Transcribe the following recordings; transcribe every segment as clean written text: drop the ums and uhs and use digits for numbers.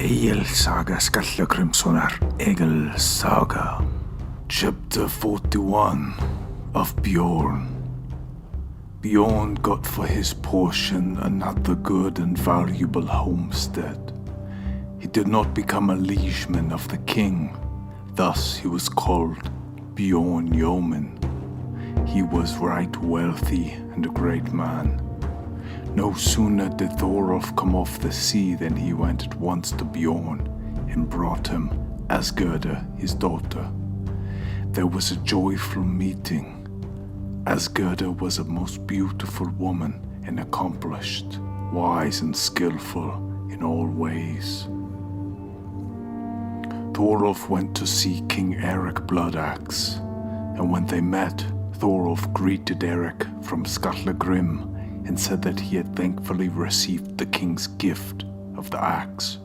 Egil's Skallagrimssonar Egil's Saga, Chapter 41 of Bjorn. Bjorn got for his portion another good and valuable homestead. He did not become a liegeman of the king, thus he was called Bjorn Yeoman. He was right wealthy and a great man. No sooner did Thorvald come off the sea than he went at once to Bjorn and brought him Asgerda, his daughter. There was a joyful meeting. Asgerda was a most beautiful woman and accomplished, wise and skillful in all ways. Thorvald went to see King Erik Bloodaxe, and when they met, Thorvald greeted Erik from Skallagrim and said that he had thankfully received the king's gift of the axe.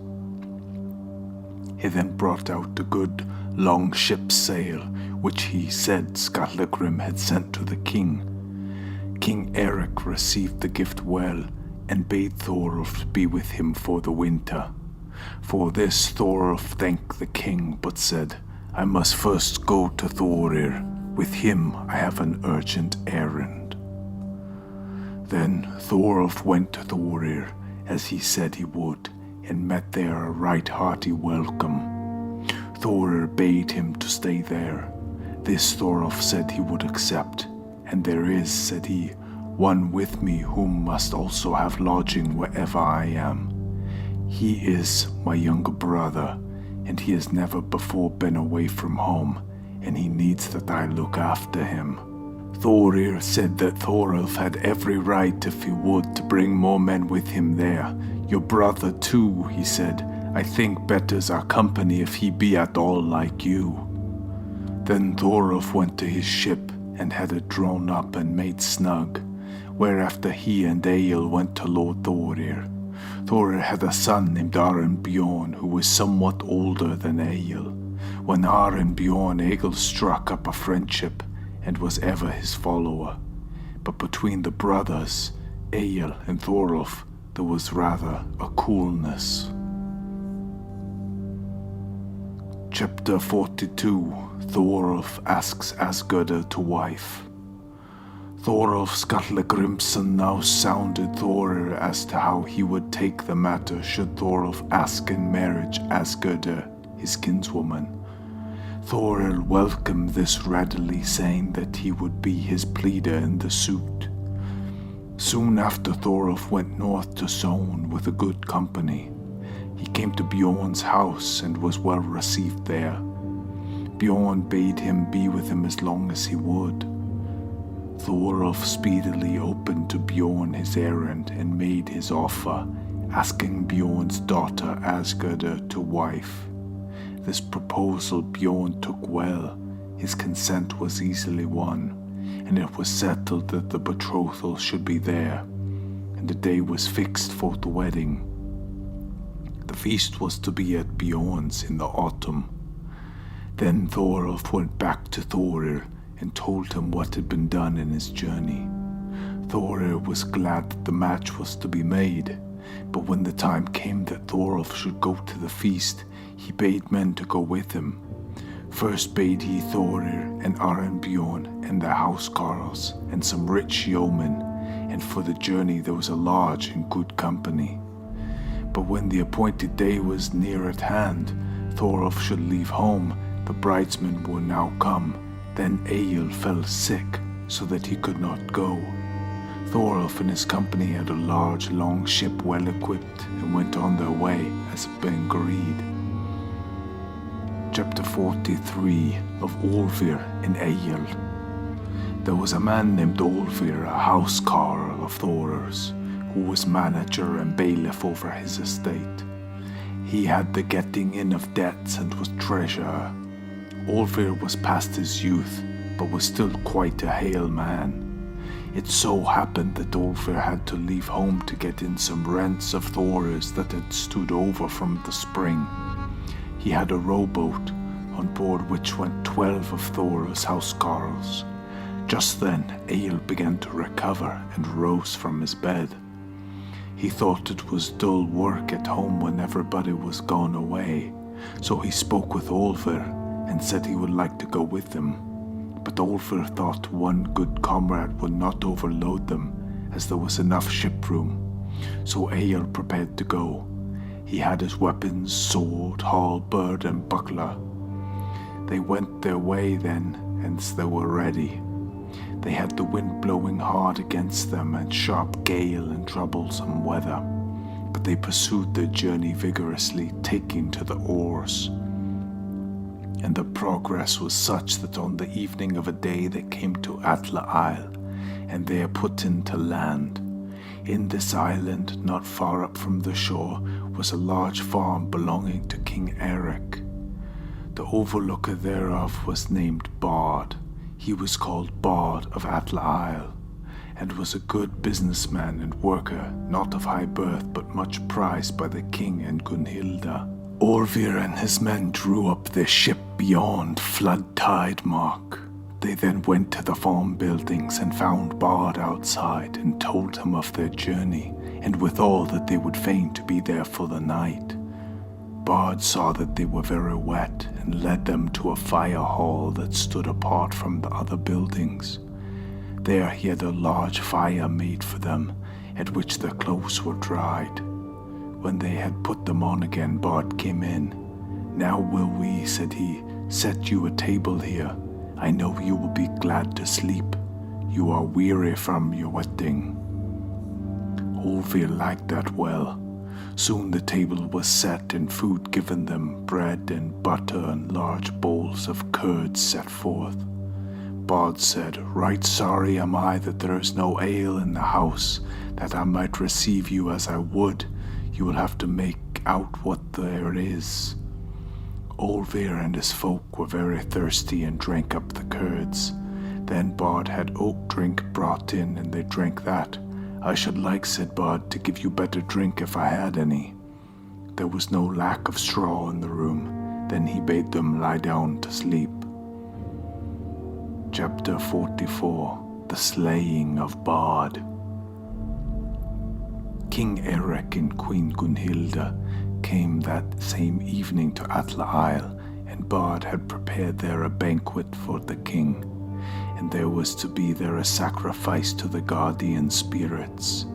He then brought out a good long ship's sail, which he said Skallagrim had sent to the king. King Erik received the gift well and bade Thorvald be with him for the winter. For this Thorvald thanked the king, but said, "I must first go to Thorir. With him I have an urgent errand." Then Thorvald went to Thorir, as he said he would, and met there a right hearty welcome. Thorir bade him to stay there. This Thorvald said he would accept, and there is, said he, one with me whom must also have lodging wherever I am. He is my younger brother, and he has never before been away from home, and he needs that I look after him. Thorir said that Thorvald had every right, if he would, to bring more men with him there. Your brother too, he said, I think betters our company if he be at all like you. Then Thorvald went to his ship and had it drawn up and made snug, whereafter he and Egil went to Lord Thorir. Thorir had a son named Bjorn, who was somewhat older than Egil. When Bjorn, Egil struck up a friendship and was ever his follower. But between the brothers, Egil and Thorvald, there was rather a coolness. Chapter 42. Thorvald asks Asgerda to wife. Thorvald Skallagrimsson now sounded Thorir as to how he would take the matter should Thorvald ask in marriage Asgerda, his kinswoman. Thorvald welcomed this readily, saying that he would be his pleader in the suit. Soon after Thorvald went north to Son with a good company. He came to Bjorn's house and was well received there. Bjorn bade him be with him as long as he would. Thorvald speedily opened to Bjorn his errand and made his offer, asking Bjorn's daughter Asgerda to wife. This proposal Bjorn took well. His consent was easily won, and it was settled that the betrothal should be there, and the day was fixed for the wedding. The feast was to be at Bjorn's in the autumn. Then Thorvald went back to Thorir and told him what had been done in his journey. Thorir was glad that the match was to be made, but when the time came that Thorvald should go to the feast, he bade men to go with him. First bade he Thorir and Bjorn and their housecarls and some rich yeomen, and for the journey there was a large and good company. But when the appointed day was near at hand, Thorvald should leave home. The bridesmen were now come. Then Egil fell sick, so that he could not go. Thorvald and his company had a large, long ship well equipped, and went on their way as had been agreed. Chapter 43 of Ulfir and Egil. There was a man named Ulfir, a housecarl of Thorir's, who was manager and bailiff over his estate. He had the getting in of debts and was treasurer. Ulfir was past his youth, but was still quite a hale man. It so happened that Ulfir had to leave home to get in some rents of Thorir's that had stood over from the spring. He had a rowboat, on board which went 12 of Thorir's housecarls. Just then Egil began to recover and rose from his bed. He thought it was dull work at home when everybody was gone away, so he spoke with Olfr and said he would like to go with him. But Olfr thought one good comrade would not overload them, as there was enough ship room. So Egil prepared to go. He had his weapons, sword, halberd, and buckler. They went their way then, and they were ready. They had the wind blowing hard against them and sharp gale and troublesome weather, but they pursued their journey vigorously, taking to the oars. And the progress was such that on the evening of a day they came to Atla Isle, and there put into land. In this island, not far up from the shore, was a large farm belonging to King Erik. The overlooker thereof was named Bard. He was called Bard of Atla Isle, and was a good businessman and worker, not of high birth, but much prized by the king and Gunnhilda. Orvir and his men drew up their ship beyond flood tide mark. They then went to the farm buildings and found Bard outside and told him of their journey, and withal that they would fain to be there for the night. Bard saw that they were very wet and led them to a fire hall that stood apart from the other buildings. There he had a large fire made for them, at which their clothes were dried. When they had put them on again, Bard came in. "Now will we," said he, "set you a table here. I know you will be glad to sleep. You are weary from your wetting." Olfir liked that well. Soon the table was set and food given them, bread and butter and large bowls of curd set forth. Bard said, "Right sorry am I that there is no ale in the house, that I might receive you as I would. You will have to make out what there is." Olfir and his folk were very thirsty and drank up the curds. Then Bard had oak drink brought in, and they drank that. "I should like," said Bard, "to give you better drink if I had any." There was no lack of straw in the room. Then he bade them lie down to sleep. Chapter 44. The Slaying of Bard. King Erik and Queen Gunnhilda came that same evening to Atla Isle, and Bard had prepared there a banquet for the king, and there was to be there a sacrifice to the guardian spirits.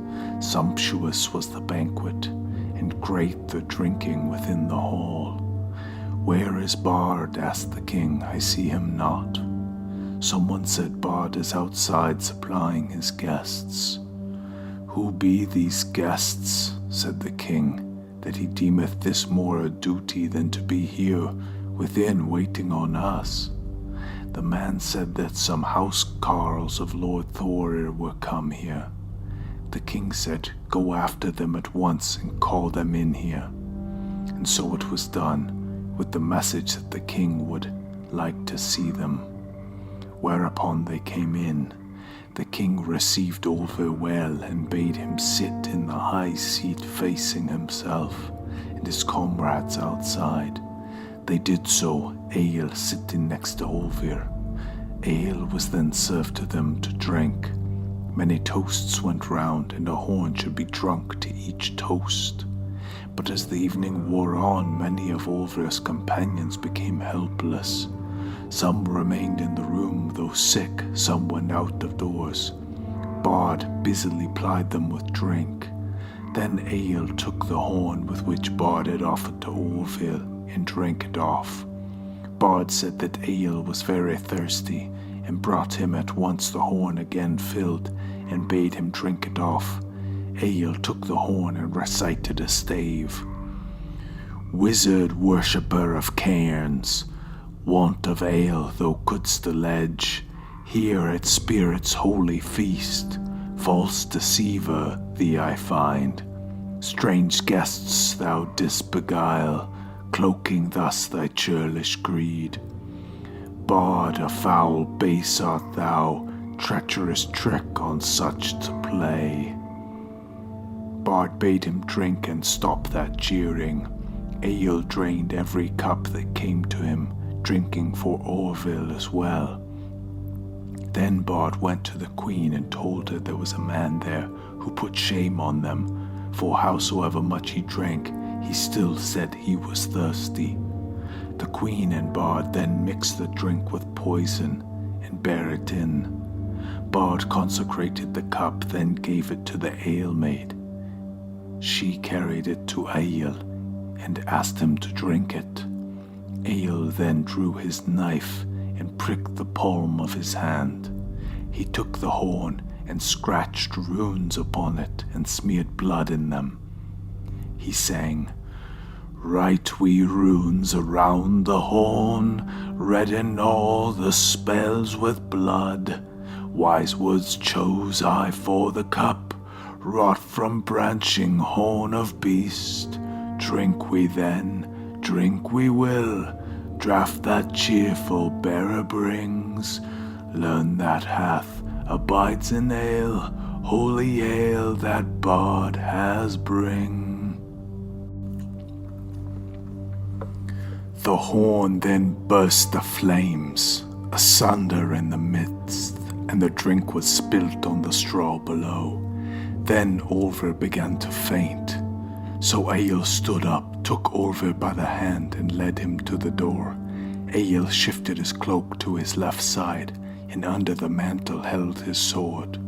Sumptuous was the banquet, and great the drinking within the hall. "Where is Bard?" asked the king. "I see him not." Someone said, "Bard is outside supplying his guests." "Who be these guests?" said the king, "that he deemeth this more a duty than to be here within waiting on us?" The man said that some house carls of Lord Thor were come here. The king said, "Go after them at once and call them in here." And so it was done, with the message that the king would like to see them. Whereupon they came in. The king received Olfir well and bade him sit in the high seat facing himself, and his comrades outside. They did so, Egil sitting next to Olfir. Ale was then served to them to drink. Many toasts went round, and a horn should be drunk to each toast. But as the evening wore on, many of Olfir's companions became helpless. Some remained in the room, though sick, some went out of doors. Bard busily plied them with drink. Then Egil took the horn with which Bard had offered to Olfir and drank it off. Bard said that Egil was very thirsty, and brought him at once the horn again filled, and bade him drink it off. Egil took the horn and recited a stave. "Wizard worshipper of cairns, want of ale thou couldst allege, here at Spirit's holy feast, false deceiver thee I find. Strange guests thou didst beguile, cloaking thus thy churlish greed. Bard, a foul base art thou, treacherous trick on such to play." Bard bade him drink and stop that jeering. Egil drained every cup that came to him, drinking for Orville as well. Then Bard went to the queen and told her there was a man there who put shame on them, for howsoever much he drank, he still said he was thirsty. The queen and bard then mixed the drink with poison and bare it in. Bard consecrated the cup, then gave it to the ale maid. She carried it to Egil and asked him to drink it. Egil then drew his knife and pricked the palm of his hand. He took the horn and scratched runes upon it and smeared blood in them. He sang, "Write we runes around the horn, redden all the spells with blood. Wise words chose I for the cup, wrought from branching horn of beast. Drink we then, drink we will, draught that cheerful bearer brings. Learn that hath abides in ale, holy ale that bard has bring." The horn then burst the flames, asunder in the midst, and the drink was spilt on the straw below. Then Olver began to faint. So Egil stood up, took Olver by the hand, and led him to the door. Egil shifted his cloak to his left side, and under the mantle held his sword.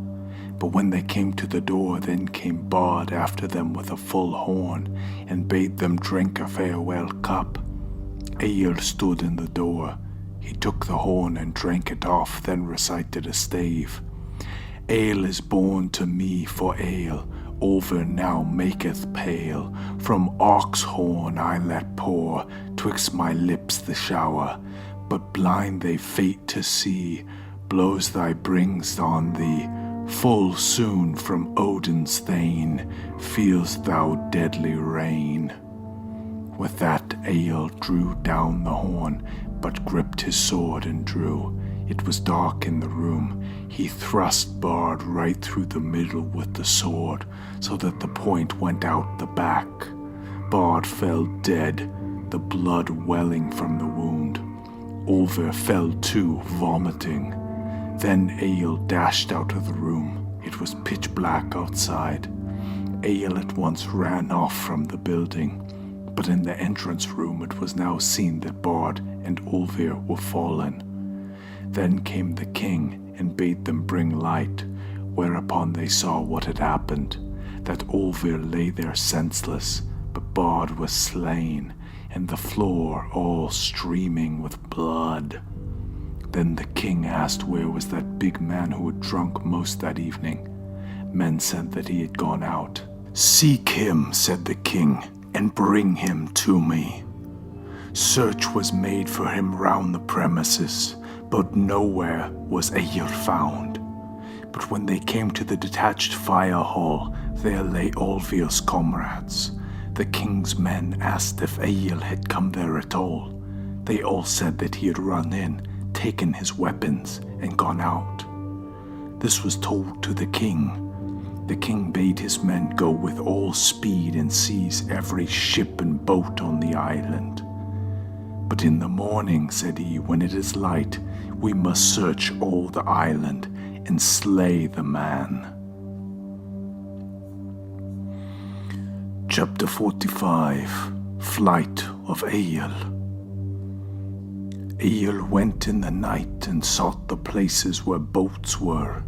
But when they came to the door, then came Bard after them with a full horn, and bade them drink a farewell cup. Egil stood in the door. He took the horn and drank it off, then recited a stave. Ale is born to me for ale, over now maketh pale. From ox horn I let pour, twixt my lips the shower. But blind they fate to see, blows thy brings on thee. Full soon from Odin's thane, feelst thou deadly rain. With that Egil drew down the horn, but gripped his sword and drew. It was dark in the room. He thrust Bard right through the middle with the sword, so that the point went out the back. Bard fell dead, the blood welling from the wound. Olver fell too, vomiting. Then Egil dashed out of the room. It was pitch black outside. Egil at once ran off from the building, but in the entrance room it was now seen that Bard and Olver were fallen. Then came the king and bade them bring light, whereupon they saw what had happened, that Olver lay there senseless, but Bard was slain, and the floor all streaming with blood. Then the king asked where was that big man who had drunk most that evening. Men said that he had gone out. "Seek him," said the king, "and bring him to me." Search was made for him round the premises, but nowhere was Egil found. But when they came to the detached fire hall, there lay Olvir's comrades. The king's men asked if Egil had come there at all. They all said that he had run in, taken his weapons, and gone out. This was told to the king. The king bade his men go with all speed and seize every ship and boat on the island. "But in the morning," said he, "when it is light, we must search all the island and slay the man." Chapter 45. Flight of Egil. Egil went in the night and sought the places where boats were,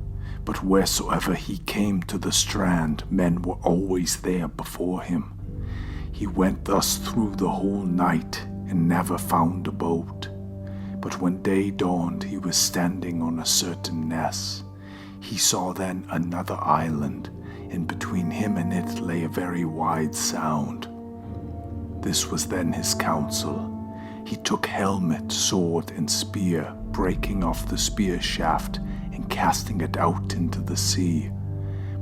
but wheresoever he came to the strand, men were always there before him. He went thus through the whole night and never found a boat. But when day dawned, he was standing on a certain ness. He saw then another island, and between him and it lay a very wide sound. This was then his counsel. He took helmet, sword, and spear, breaking off the spear shaft and casting it out into the sea.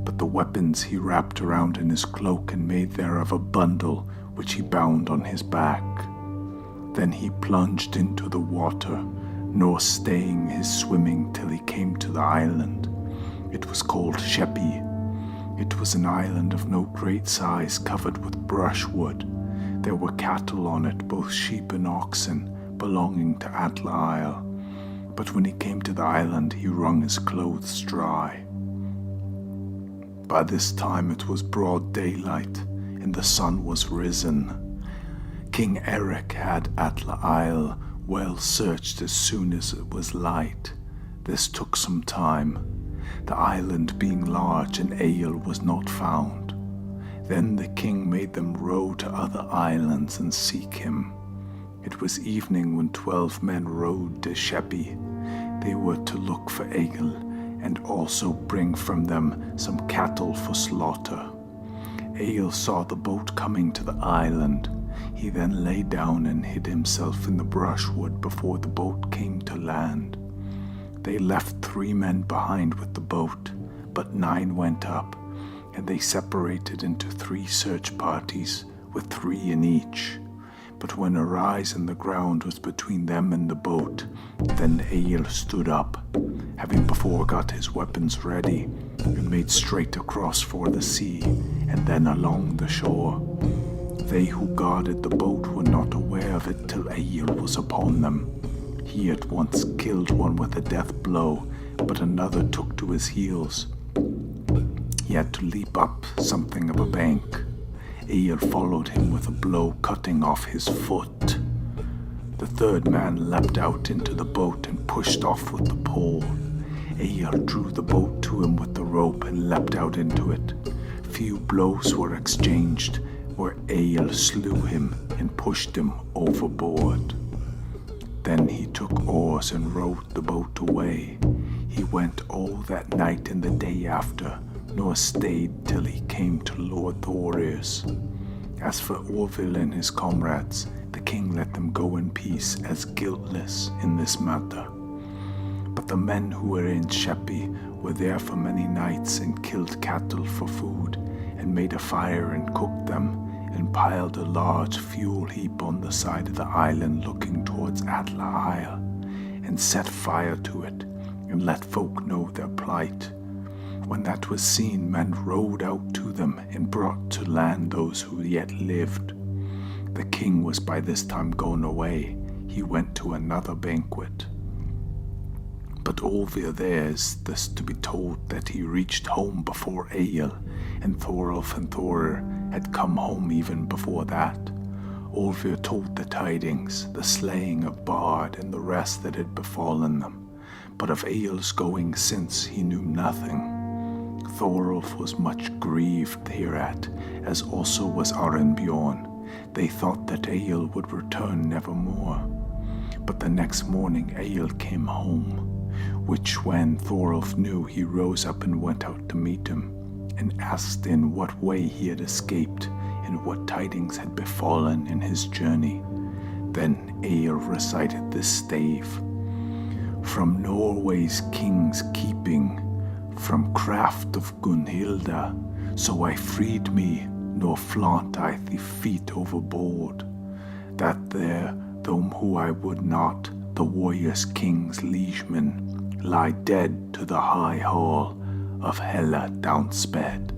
But the weapons he wrapped around in his cloak and made thereof a bundle, which he bound on his back. Then he plunged into the water, nor staying his swimming till he came to the island. It was called Shepi. It was an island of no great size, covered with brushwood. There were cattle on it, both sheep and oxen, belonging to Atla Isle. But when he came to the island, he wrung his clothes dry. by this time it was broad daylight, and the sun was risen. King Erik had Atla Isle well searched as soon as it was light. This took some time, the island being large and Egil was not found. Then the king made them row to other islands and seek him. It was evening when 12 men rowed to Sheppey. They were to look for Egil and also bring from them some cattle for slaughter. Egil saw the boat coming to the island. He then lay down and hid himself in the brushwood before the boat came to land. They left 3 men behind with the boat, but 9 went up, and they separated into 3 search parties, with 3 in each. But when a rise in the ground was between them and the boat, then Egil stood up, having before got his weapons ready, and made straight across for the sea, and then along the shore. They who guarded the boat were not aware of it till Egil was upon them. He at once killed one with a death blow, but another took to his heels. He had to leap up something of a bank. Egil followed him with a blow, cutting off his foot. The 3rd man leapt out into the boat and pushed off with the pole. Egil drew the boat to him with the rope and leapt out into it. Few blows were exchanged, where Egil slew him and pushed him overboard. Then he took oars and rowed the boat away. He went all that night and the day after, nor stayed till he came to Lord Thorir's. As for Orville and his comrades, the king let them go in peace as guiltless in this matter. But the men who were in Sheppey were there for many nights and killed cattle for food, and made a fire and cooked them, and piled a large fuel heap on the side of the island looking towards Atla Isle, and set fire to it, and let folk know their plight. When that was seen, men rowed out to them and brought to land those who yet lived. The king was by this time gone away. He went to another banquet. But Olvir theirs this to be told that he reached home before Egil, and Thorolf and Thorir had come home even before that. Olvir told the tidings, the slaying of Bard and the rest that had befallen them, but of Egil's going since he knew nothing. Thorolf was much grieved hereat, as also was Arinbjorn. They thought that Egil would return nevermore. But the next morning Egil came home, which when Thorolf knew, he rose up and went out to meet him, and asked in what way he had escaped, and what tidings had befallen in his journey. Then Egil recited this stave: From Norway's king's keeping, from craft of Gunnhilda, so I freed me, nor flaunt I the feet overboard. That there, though who I would not, the warrior's king's liegemen, lie dead to the high hall of Hela downsped.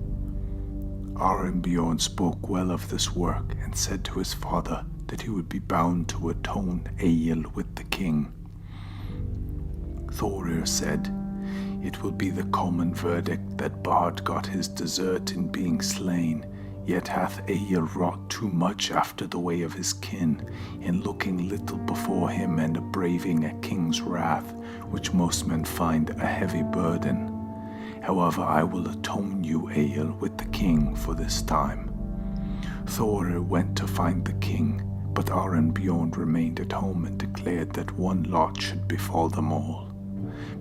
Arinbjorn spoke well of this work, and said to his father that he would be bound to atone Egil with the king. Thorir said, It will be the common verdict that Bard got his desert in being slain, yet hath Egil wrought too much after the way of his kin, in looking little before him and braving a king's wrath, which most men find a heavy burden. However, I will atone you, Egil, with the king for this time. Thorir went to find the king, but Arinbjorn remained at home and declared that one lot should befall them all.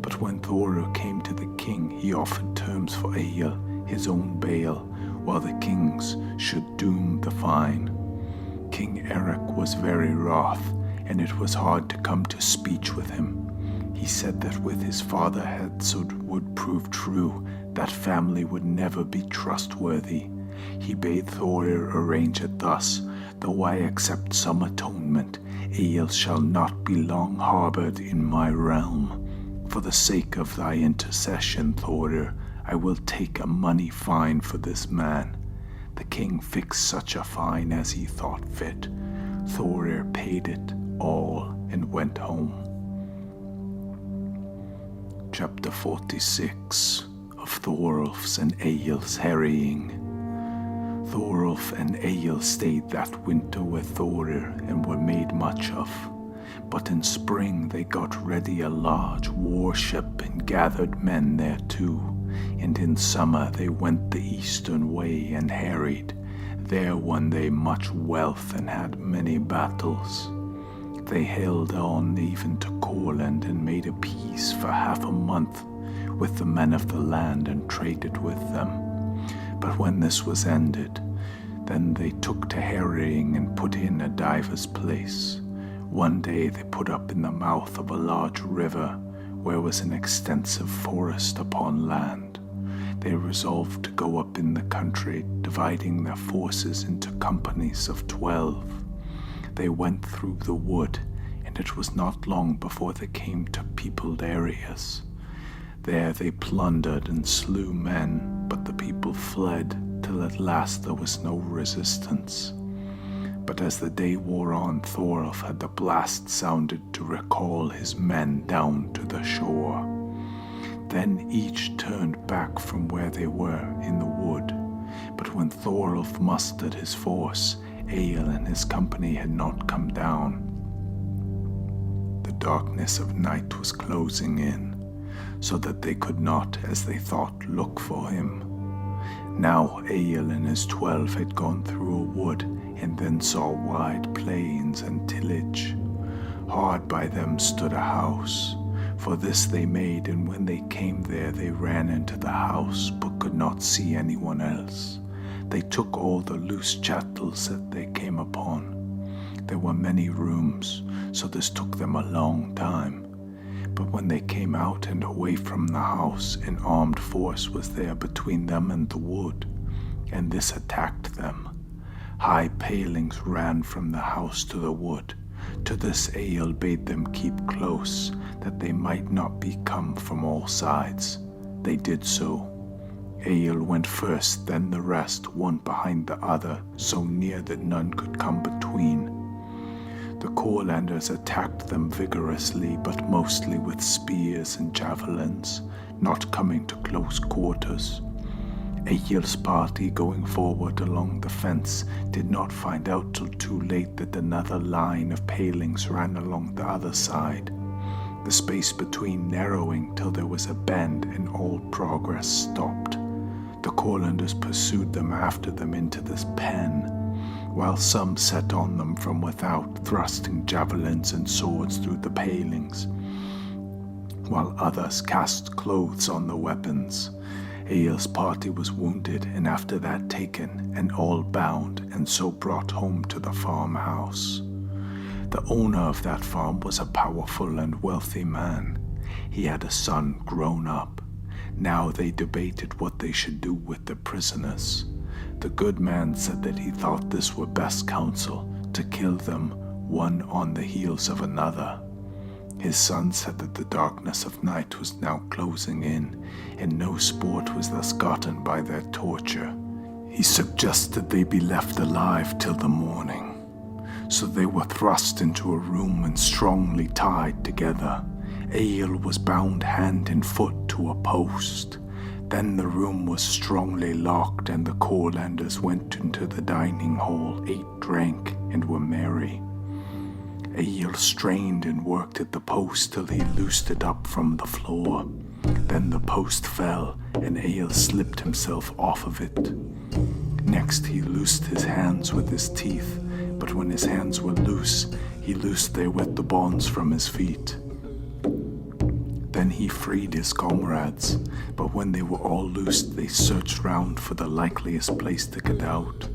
But when Thorir came to the king, he offered terms for Egil, his own bail, while the king's should doom the fine. King Erik was very wroth, and it was hard to come to speech with him. He said that with his father had so would prove true, that family would never be trustworthy. He bade Thorir arrange it thus: though I accept some atonement, Egil shall not be long harbored in my realm. For the sake of thy intercession, Thorir, I will take a money fine for this man. The king fixed such a fine as he thought fit. Thorir paid it all and went home. Chapter 46. of Thorolf's and Egil's harrying. Thorolf and Egil stayed that winter with Thorir and were made much of. But in spring they got ready a large warship and gathered men thereto, and in summer they went the eastern way and harried. There won they much wealth and had many battles. They held on even to Courland and made a peace for half a month with the men of the land and traded with them. But when this was ended, then they took to harrying and put in a diver's place. One day they put up in the mouth of a large river, where was an extensive forest upon land. They resolved to go up in the country, dividing their forces into companies of 12. They went through the wood, and it was not long before they came to peopled areas. There they plundered and slew men, but the people fled, till at last there was no resistance. But as the day wore on, Thorolf had the blast sounded to recall his men down to the shore. Then each turned back from where they were in the wood. But when Thorolf mustered his force, Egil and his company had not come down. The darkness of night was closing in, so that they could not, as they thought, look for him. Now Egil and his 12 had gone through a wood, and then saw wide plains and tillage. Hard by them stood a house. For this they made, and when they came there they ran into the house, but could not see anyone else. They took all the loose chattels that they came upon. There were many rooms, so this took them a long time. But when they came out and away from the house, an armed force was there between them and the wood, and this attacked them. High palings ran from the house to the wood. To this Egil bade them keep close, that they might not be come from all sides. They did so. Egil went first, then the rest, one behind the other, so near that none could come between. The Courlanders attacked them vigorously, but mostly with spears and javelins, not coming to close quarters. Egil's party, going forward along the fence, did not find out till too late that another line of palings ran along the other side, the space between narrowing till there was a bend and all progress stopped. The Courlanders pursued them after them into this pen, while some set on them from without, thrusting javelins and swords through the palings, while others cast clothes on the weapons. Egil's party was wounded, and after that taken, and all bound, and so brought home to the farmhouse. The owner of that farm was a powerful and wealthy man. He had a son grown up. Now they debated what they should do with the prisoners. The good man said that he thought this were best counsel, to kill them one on the heels of another. His son said that the darkness of night was now closing in, and no sport was thus gotten by their torture. He suggested they be left alive till the morning. So they were thrust into a room and strongly tied together. Egil was bound hand and foot to a post. Then the room was strongly locked, and the Courlanders went into the dining hall, ate, drank, and were merry. Egil strained and worked at the post till he loosed it up from the floor. Then the post fell, and Egil slipped himself off of it. Next he loosed his hands with his teeth, but when his hands were loose, he loosed therewith the bonds from his feet. Then he freed his comrades, but when they were all loosed, they searched round for the likeliest place to get out.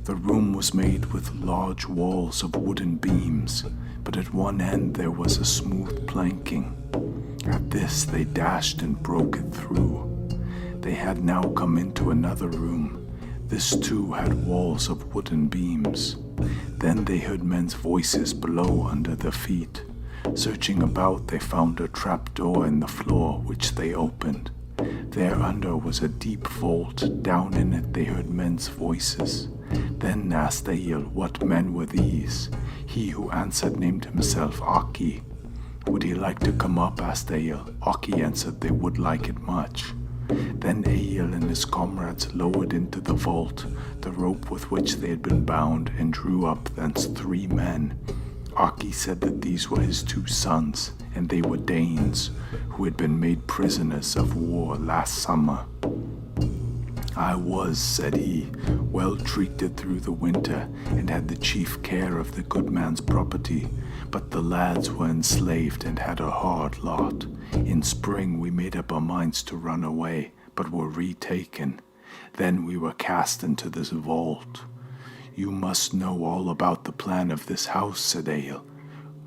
The room was made with large walls of wooden beams, but at one end there was a smooth planking. At this they dashed and broke it through. They had now come into another room. This too had walls of wooden beams. Then they heard men's voices below under their feet. Searching about, they found a trapdoor in the floor, which they opened. Thereunder was a deep vault. Down in it they heard men's voices. Then asked Egil what men were these. He who answered named himself Aki. Would he like to come up? Asked Egil. Aki answered they would like it much. Then Egil and his comrades lowered into the vault the rope with which they had been bound, and drew up thence 3 men. Aki said that these were his 2 sons, and they were Danes, who had been made prisoners of war last summer. I was, said he, well treated through the winter, and had the chief care of the good man's property, but the lads were enslaved and had a hard lot. In spring we made up our minds to run away, but were retaken. Then we were cast into this vault. You must know all about the plan of this house, said Egil.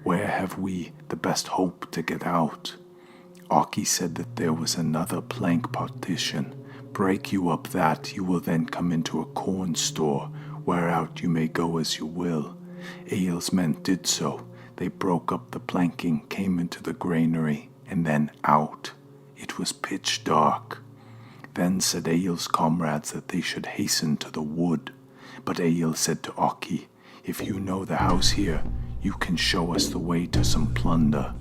Where have we the best hope to get out? Aki said that there was another plank partition. Break you up that, you will then come into a corn store, whereout you may go as you will. Egil's men did so. They broke up the planking, came into the granary, and then out. It was pitch dark. Then said Egil's comrades that they should hasten to the wood. But Egil said to Aki, if you know the house here, you can show us the way to some plunder.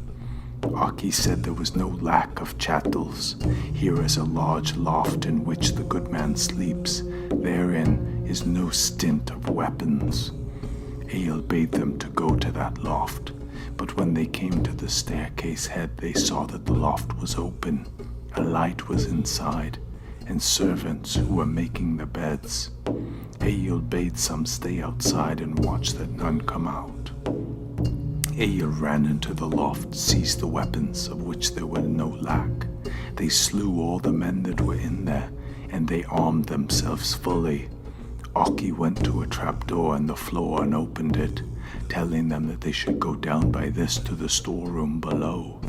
Aki said there was no lack of chattels. Here is a large loft in which the good man sleeps. Therein is no stint of weapons. Egil bade them to go to that loft, but when they came to the staircase head, they saw that the loft was open. A light was inside, and servants who were making the beds. Egil bade some stay outside and watch that none come out. Egil ran into the loft, seized the weapons, of which there were no lack. They slew all the men that were in there, and they armed themselves fully. Aki went to a trapdoor in the floor and opened it, telling them that they should go down by this to the storeroom below.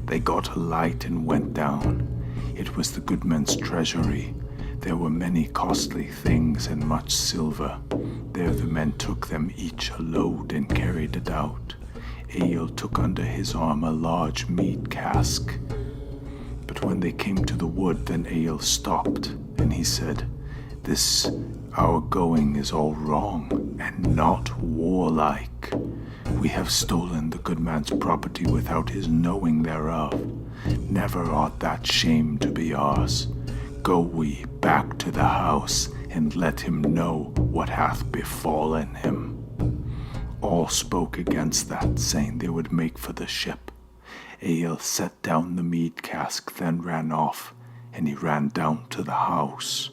They got a light and went down. It was the good man's treasury. There were many costly things and much silver. There the men took them each a load and carried it out. Egil took under his arm a large mead cask. But when they came to the wood, then Egil stopped, and he said, this our going is all wrong, and not warlike. We have stolen the good man's property without his knowing thereof. Never ought that shame to be ours. Go we back to the house, and let him know what hath befallen him. All spoke against that, saying they would make for the ship. Egil set down the mead cask, then ran off, and he ran down to the house.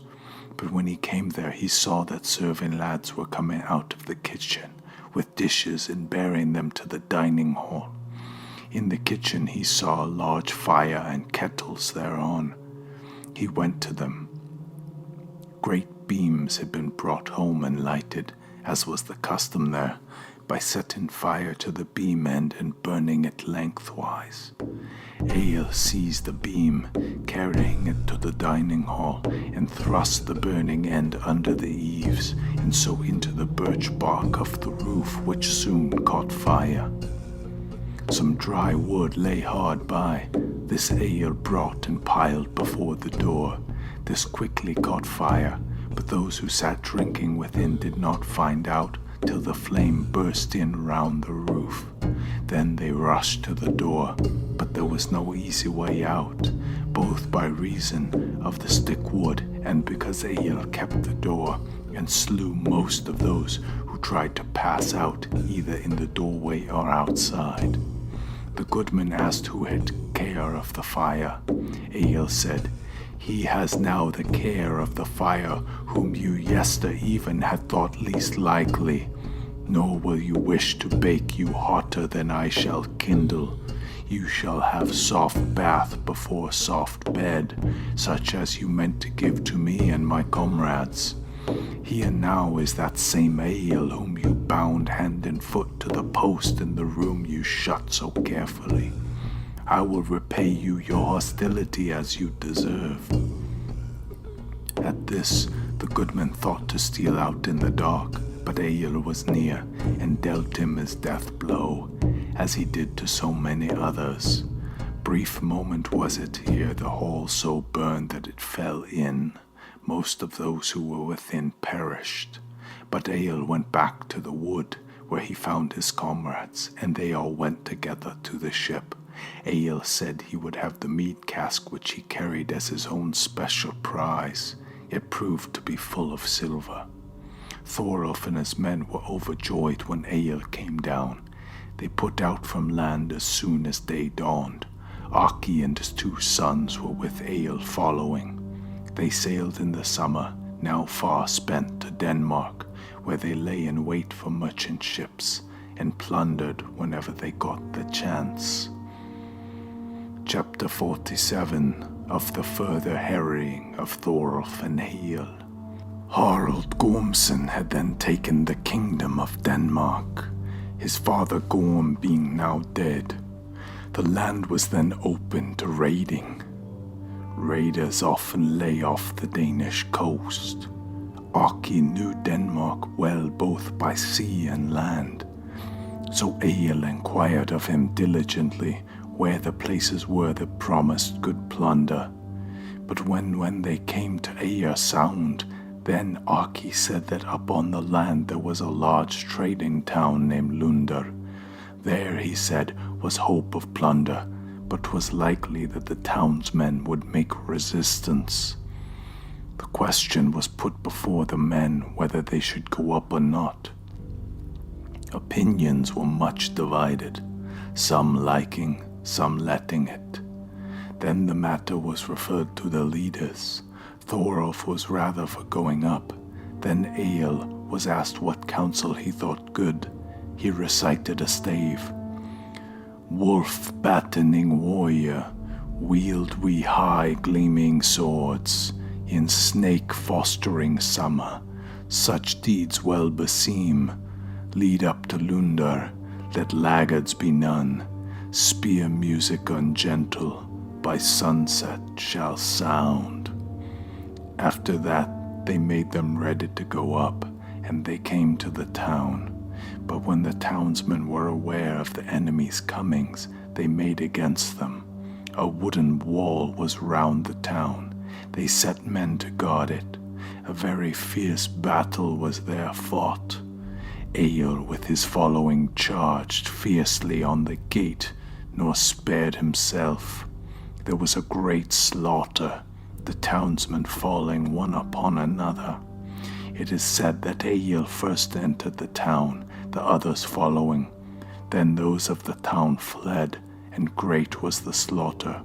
But when he came there, he saw that serving lads were coming out of the kitchen with dishes and bearing them to the dining hall. In the kitchen he saw a large fire and kettles thereon. He went to them. Great beams had been brought home and lighted, as was the custom there, by setting fire to the beam end and burning it lengthwise. Egil seized the beam, carrying it to the dining hall, and thrust the burning end under the eaves, and so into the birch bark of the roof, which soon caught fire. Some dry wood lay hard by. This Egil brought and piled before the door. This quickly caught fire, but those who sat drinking within did not find out till the flame burst in round the roof. Then they rushed to the door, but there was no easy way out, both by reason of the stick wood and because Egil kept the door and slew most of those who tried to pass out either in the doorway or outside. The goodman asked who had care of the fire. Egil said, he has now the care of the fire whom you yester even had thought least likely. Nor will you wish to bake you hotter than I shall kindle. You shall have soft bath before soft bed, such as you meant to give to me and my comrades. Here now is that same Egil whom you bound hand and foot to the post in the room you shut so carefully. I will repay you your hostility as you deserve. At this, the goodman thought to steal out in the dark, but Egil was near and dealt him his death blow, as he did to so many others. Brief moment was it here the hall so burned that it fell in. Most of those who were within perished. But Egil went back to the wood, where he found his comrades, and they all went together to the ship, Egil said he would have the mead cask which he carried as his own special prize. It proved to be full of silver. Thorolf and his men were overjoyed when Egil came down. They put out from land as soon as day dawned. Aki and his 2 sons were with Egil following. They sailed in the summer, now far spent, to Denmark, where they lay in wait for merchant ships and plundered whenever they got the chance. Chapter 47 of the further harrying of Thorolf and Egil. Harald Gormson had then taken the kingdom of Denmark, his father Gorm being now dead. The land was then open to raiding. Raiders often lay off the Danish coast. Aki knew Denmark well both by sea and land, so Egil inquired of him diligently where the places were that promised good plunder. But when they came to Aya Sound, then Aki said that up on the land there was a large trading town named Lundar. There, he said, was hope of plunder, but 'twas likely that the townsmen would make resistance. The question was put before the men whether they should go up or not. Opinions were much divided, some liking, some letting it. Then the matter was referred to the leaders. Thorolf was rather for going up. Then Egil was asked what counsel he thought good. He recited a stave. Wolf battening warrior, wield we high gleaming swords, in snake fostering summer, such deeds well beseem. Lead up to Lundar, let laggards be none, spear music ungentle, by sunset shall sound. After that they made them ready to go up, and they came to the town. But when the townsmen were aware of the enemy's comings, they made against them. A wooden wall was round the town. They set men to guard it. A very fierce battle was there fought. Egil with his following charged fiercely on the gate, nor spared himself. There was a great slaughter, the townsmen falling one upon another. It is said that Egil first entered the town, the others following. Then those of the town fled, and great was the slaughter.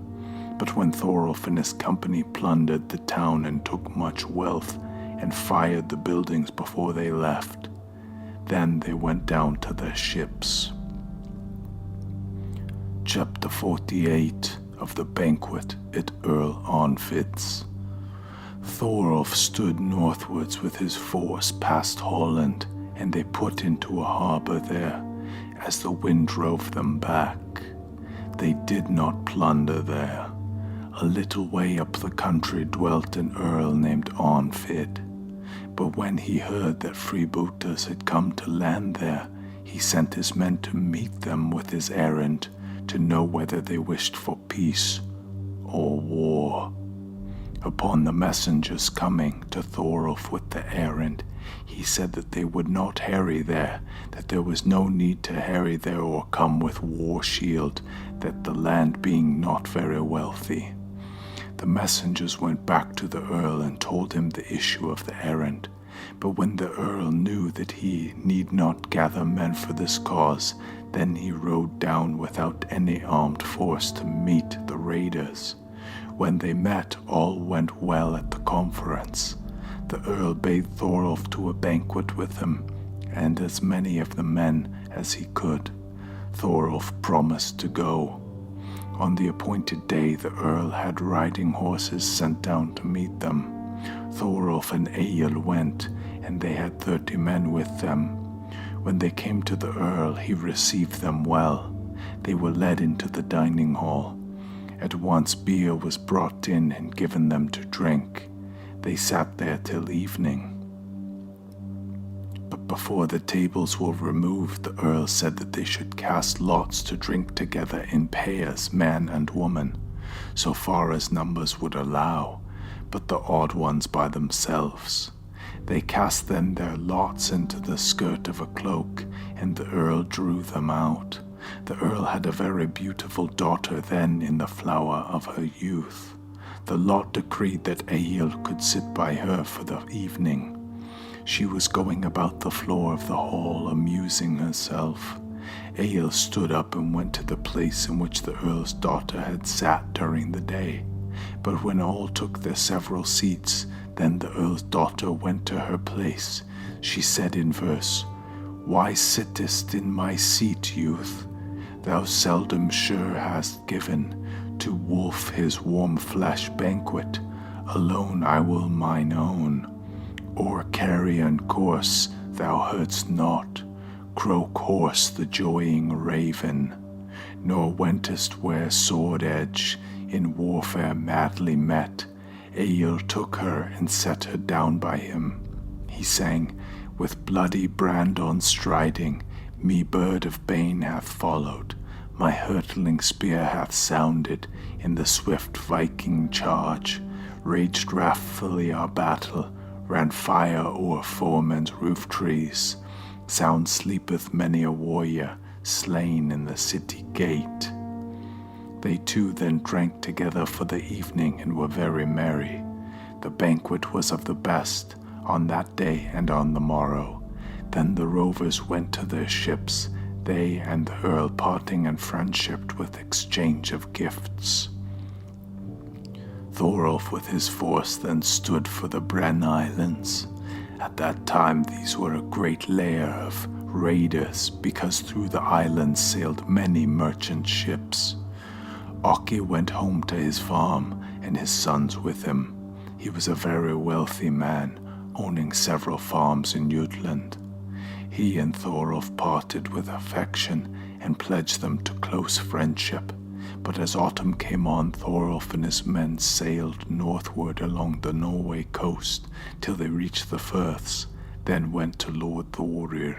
But when Thorolf and his company plundered the town and took much wealth, and fired the buildings before they left, then they went down to their ships. Chapter 48 of the Banquet at Earl Arnfid's. Thorolf stood northwards with his force past Holland, and they put into a harbor there, as the wind drove them back. They did not plunder there. A little way up the country dwelt an earl named Arnfid. But when he heard that freebooters had come to land there, he sent his men to meet them with his errand, to know whether they wished for peace or war. Upon the messengers coming to Thorolf with the errand, he said that they would not harry there, that there was no need to harry there or come with war shield, that the land being not very wealthy. The messengers went back to the earl and told him the issue of the errand. But when the earl knew that he need not gather men for this cause, then he rode down without any armed force to meet the raiders. When they met, all went well at the conference. The earl bade Thorolf to a banquet with him, and as many of the men as he could. Thorolf promised to go. On the appointed day, the earl had riding horses sent down to meet them. Thorolf and Egil went, and they had 30 men with them. When they came to the earl, he received them well. They were led into the dining hall. At once beer was brought in and given them to drink. They sat there till evening. But before the tables were removed, the earl said that they should cast lots to drink together in pairs, man and woman, so far as numbers would allow, but the odd ones by themselves. They cast then their lots into the skirt of a cloak, and the earl drew them out. The Earl had a very beautiful daughter then in the flower of her youth. The lot decreed that Egil could sit by her for the evening. She was going about the floor of the hall, amusing herself. Egil stood up and went to the place in which the Earl's daughter had sat during the day. But when all took their several seats, then the Earl's daughter went to her place. She said in verse, "Why sittest in my seat, youth? Thou seldom sure hast given to wolf his warm flesh banquet. Alone I will mine own. O'er carrion course thou heardst not, croak hoarse the joying raven, nor wentest where sword edge in warfare madly met. Egil took her and set her down by him. He sang, with bloody brand on striding, me bird of bane hath followed, my hurtling spear hath sounded in the swift Viking charge. Raged wrathfully our battle, ran fire o'er foemen's roof trees. Sound sleepeth many a warrior, slain in the city gate." They two then drank together for the evening and were very merry. The banquet was of the best, on that day and on the morrow. Then the rovers went to their ships, they and the Earl parting and friendshiped with exchange of gifts. Thorolf with his force then stood for the Bren Islands. At that time these were a great lair of raiders, because through the islands sailed many merchant ships. Oki went home to his farm, and his sons with him. He was a very wealthy man, owning several farms in Jutland. He and Thorolf parted with affection and pledged them to close friendship. But as autumn came on, Thorolf and his men sailed northward along the Norway coast till they reached the firths, then went to Lord Thorir.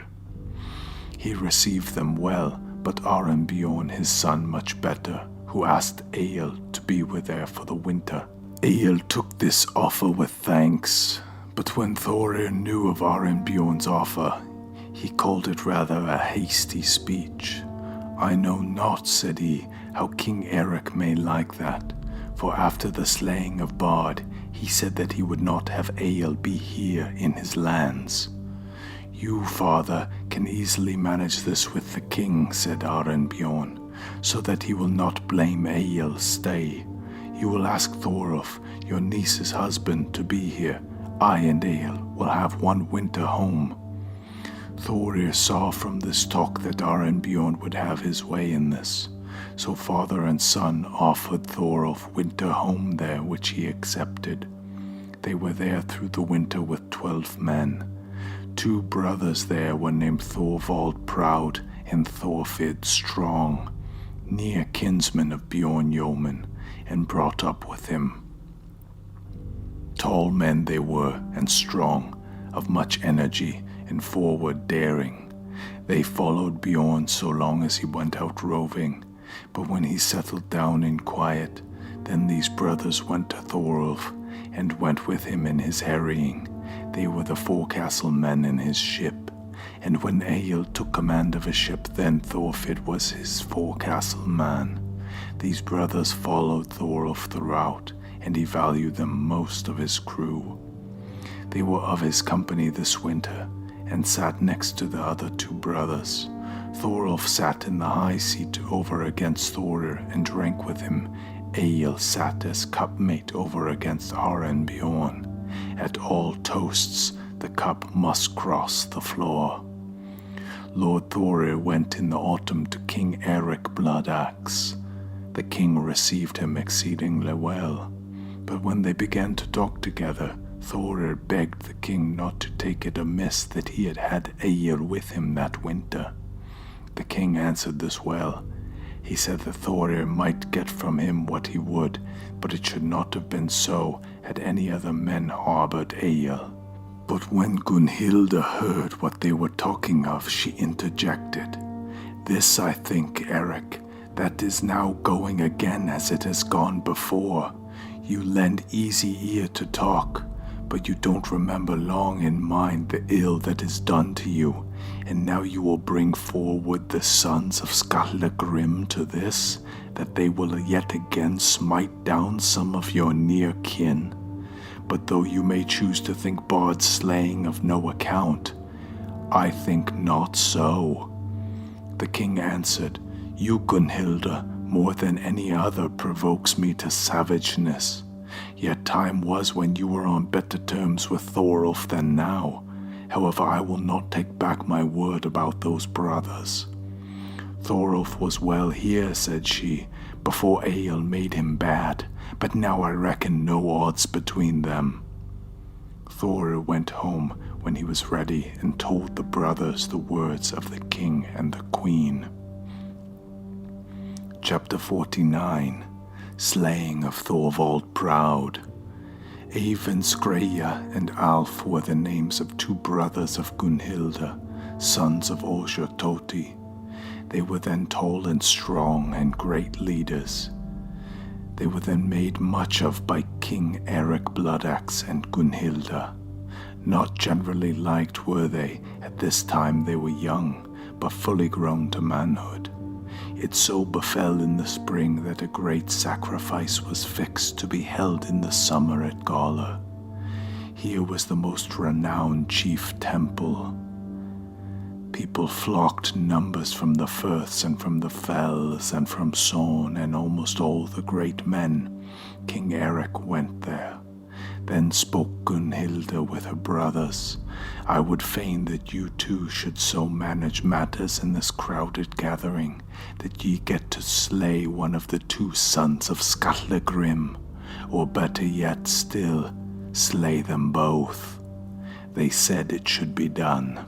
He received them well, but Arenbjorn his son much better, who asked Egil to be with there for the winter. Egil took this offer with thanks, but when Thorir knew of Arenbjorn's offer, he called it rather a hasty speech. "I know not," said he, "how King Erik may like that, for after the slaying of Bard, he said that he would not have Egil be here in his lands." "You, father, can easily manage this with the king," said Arenbjorn, "so that he will not blame Egil's stay. You will ask Thorolf, your niece's husband, to be here. I and Egil will have one winter home." Thorir saw from this talk that Arenbjorn would have his way in this, so father and son offered Thorolf winter home there, which he accepted. They were there through the winter with 12 men. 2 brothers there were named Thorvald Proud and Thorfid Strong, near kinsmen of Bjorn Yeoman, and brought up with him. Tall men they were, and strong, of much energy and forward daring. They followed Bjorn so long as he went out roving, but when he settled down in quiet, then these brothers went to Thorolf, and went with him in his harrying. They were the forecastle men in his ship, and when Egil took command of a ship, then Thorfid was his forecastle man. These brothers followed Thorolf throughout, and he valued them most of his crew. They were of his company this winter, and sat next to the other 2 brothers. Thorolf sat in the high seat over against Thorir and drank with him. Egil sat as cupmate over against Arenbjorn. At all toasts the cup must cross the floor. Lord Thorir went in the autumn to King Erik Bloodaxe. The king received him exceedingly well, but when they began to talk together, Thorir begged the king not to take it amiss that he had had Egil with him that winter. The king answered this well. He said that Thorir might get from him what he would, but it should not have been so had any other men harbored Egil. But when Gunnhilda heard what they were talking of, she interjected, "This I think, Erik, that is now going again as it has gone before. You lend easy ear to talk, but you don't remember long in mind the ill that is done to you, And now you will bring forward the sons of Skallagrim to this, that they will yet again smite down some of your near kin. But though you may choose to think Bard's slaying of no account, I think not so. The king answered, You, Gunnhilda, more than any other provokes me to savageness. Yet time was when you were on better terms with Thorolf than now. However, I will not take back my word about those brothers. Thorolf was well here, said she, before Egil made him bad, but now I reckon no odds between them. Thor went home when he was ready and told the brothers the words of the king and the queen. Chapter 49. Slaying of Thorvald Proud. Eyvind Skreya and Alf were the names of two brothers of Gunnhilda, sons of Toti. They were then tall and strong and great leaders. They were then made much of by King Erik Bloodaxe and Gunnhilda. Not generally liked were they. At this time they were young, but fully grown to manhood. It so befell in the spring that a great sacrifice was fixed to be held in the summer at Gala. Here was the most renowned chief temple. People flocked numbers from the firths and from the fells and from Sorn, and almost all the great men. King Erik went there. Then spoke Gunnhilda with her brothers. I would fain that you two should so manage matters in this crowded gathering, that ye get to slay one of the two sons of Skallagrim, or better yet still, slay them both. They said it should be done.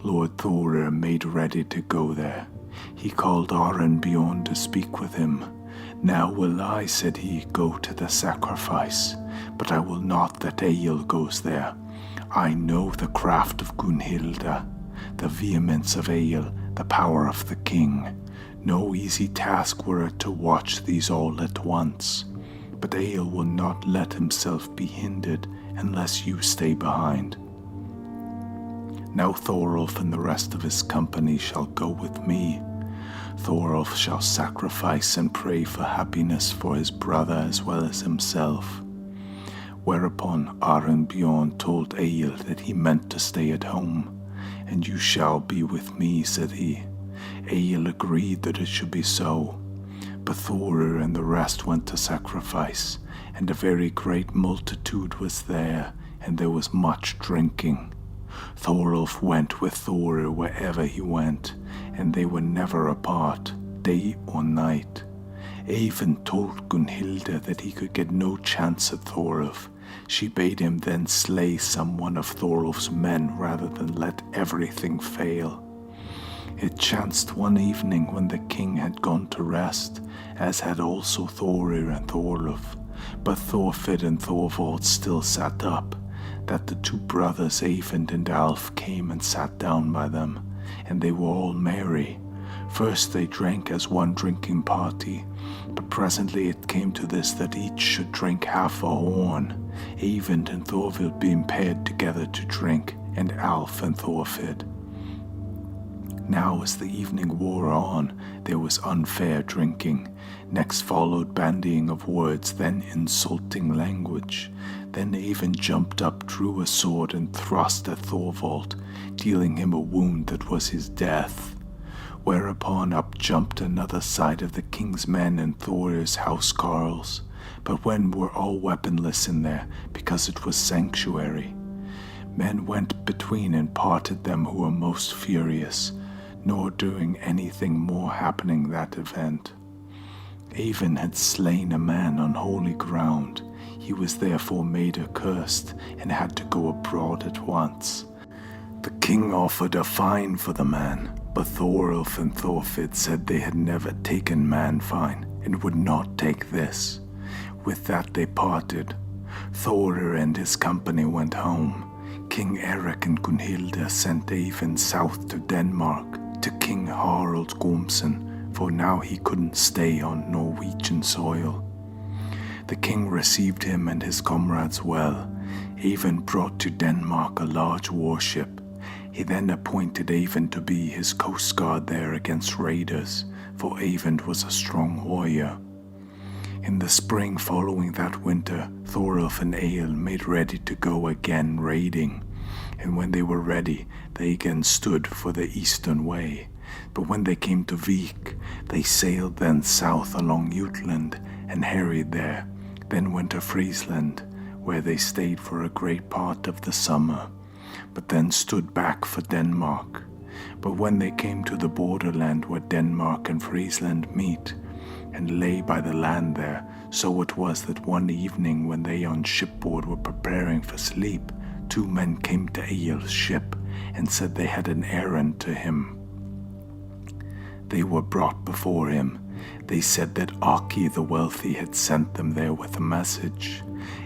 Lord Thor made ready to go there. He called Bjorn to speak with him. Now will I, said he, go to the sacrifice, but I will not that Egil goes there. I know the craft of Gunnhilda, the vehemence of Egil, the power of the king. No easy task were it to watch these all at once. But Egil will not let himself be hindered unless you stay behind. Now Thorolf and the rest of his company shall go with me. Thorolf shall sacrifice and pray for happiness for his brother as well as himself. Whereupon Bjorn told Egil that he meant to stay at home. And you shall be with me, said he. Egil agreed that it should be so. But Thor and the rest went to sacrifice, and a very great multitude was there, and there was much drinking. Thorolf went with Thor wherever he went, and they were never apart, day or night. Eyvind told Gunnhilda that he could get no chance at Thorolf. She bade him then slay some one of Thorolf's men rather than let everything fail. It chanced one evening when the king had gone to rest, as had also Thor and Thorolf, but Thorfinn and Thorvald still sat up, that the two brothers Eyvind and Alf came and sat down by them, and they were all merry. First they drank as one drinking party, but presently it came to this that each should drink half a horn, Eyvind and Thorvald being paired together to drink, and Alf and Thorfinn. Now as the evening wore on, there was unfair drinking. Next followed bandying of words, then insulting language. Then Eyvind jumped up, drew a sword, and thrust at Thorvald, dealing him a wound that was his death. Whereupon up jumped another side of the king's men and Thor's housecarls. But when were all weaponless in there, because it was sanctuary. Men went between and parted them who were most furious, nor doing anything more happening that event. Eyvind had slain a man on holy ground. He was therefore made accursed, and had to go abroad at once. The king offered a fine for the man, but Thorolf and Thorfinn said they had never taken man fine, and would not take this. With that they parted. Thor and his company went home. King Erik and Gunnhilda sent Eyvind south to Denmark, to King Harald Gormson, for now he couldn't stay on Norwegian soil. The king received him and his comrades well. Eyvind brought to Denmark a large warship. He then appointed Eyvind to be his coast guard there against raiders, for Eyvind was a strong warrior. In the spring following that winter, Thorolf and Egil made ready to go again raiding, and when they were ready, they again stood for the eastern way. But when they came to Vik, they sailed then south along Jutland and harried there, then went to Friesland, where they stayed for a great part of the summer, but then stood back for Denmark. But when they came to the borderland where Denmark and Friesland meet, and lay by the land there, so it was that one evening when they on shipboard were preparing for sleep, 2 men came to Egil's ship and said they had an errand to him. They were brought before him. They said that Aki the Wealthy had sent them there with a message.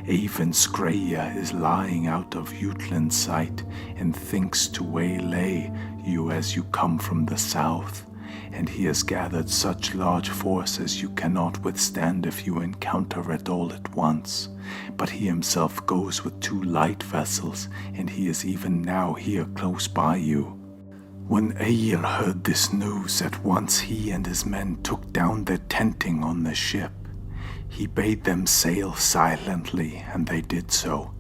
Eyvind Skreya is lying out of Jutland's sight and thinks to waylay you as you come from the south, and he has gathered such large force as you cannot withstand if you encounter it all at once. But he himself goes with 2 light vessels, and he is even now here close by you. When Egil heard this news, at once he and his men took down their tenting on the ship. He bade them sail silently, and they did so.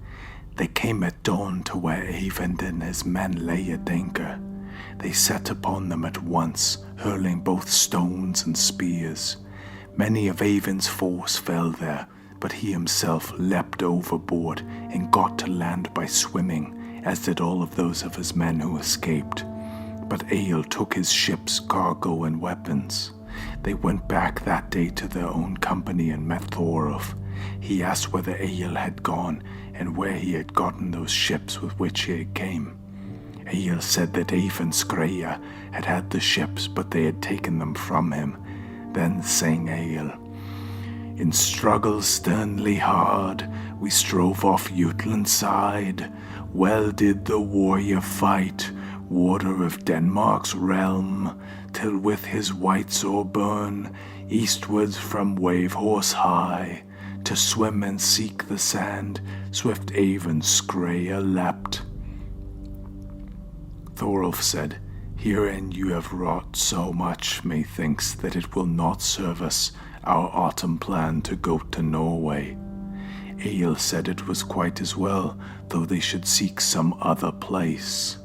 They came at dawn to where Eyvind and his men lay at anchor. They set upon them at once, hurling both stones and spears. Many of Eyvind's force fell there, but he himself leapt overboard and got to land by swimming, as did all of those of his men who escaped. But Egil took his ship's cargo and weapons. They went back that day to their own company and met Thorolf. He asked whether Egil had gone and where he had gotten those ships with which he came. Egil said that Eyvind Skreya had had the ships, but they had taken them from him. Then sang Egil, "In struggles sternly hard, we strove off Jutland's side. Well did the warrior fight, warder of Denmark's realm, till with his white sword burn, eastwards from Wave Horse High, to swim and seek the sand, swift Eyvind Skreya leapt." Thorolf said, "Herein you have wrought so much, methinks, that it will not serve us, our autumn plan to go to Norway." Egil said it was quite as well, though they should seek some other place.